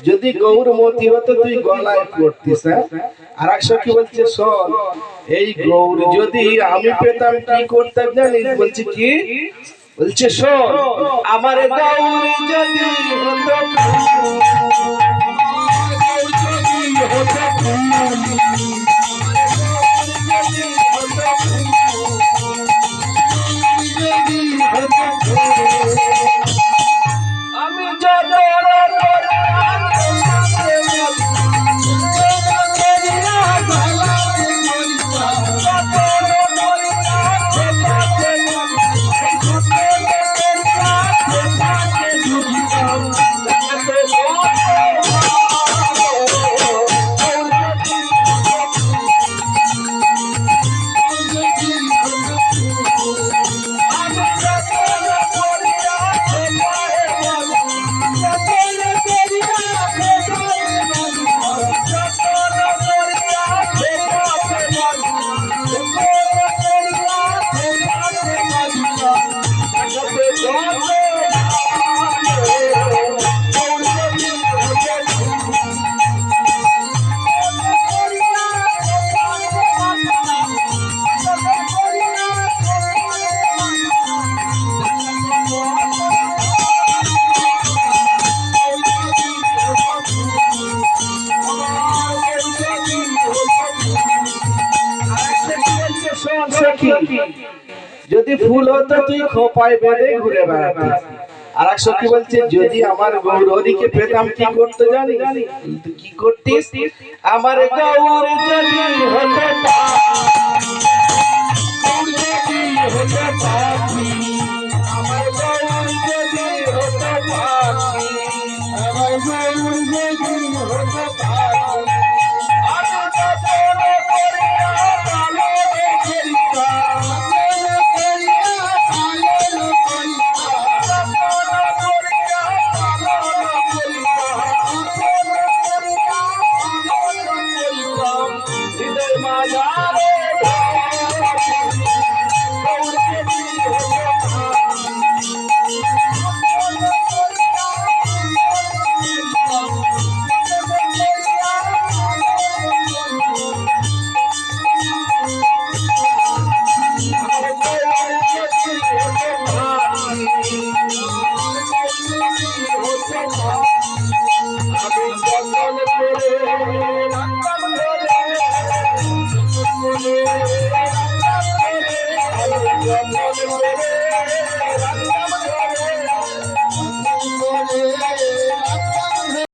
যদি গৌরমতি হতো তুই গলায় পড়তিস। আর এক সখী বলছে শোন, এই গৌর যদি আমি পেতাম কি করতাম জানিস? বলছে কি? বলছে শোন, আমার গৌর যদি হতো আমি যত যদি ফুল হতো তুই খোপায় বেঁধে ঘুরে বেড়াতিস। আর এক সখী বলছে যদি আমার গৌরহরিকে পেতাম কি করতে জানি? কি করতিস? আমার গৌর যদি হতো আমার গৌর যদি হতো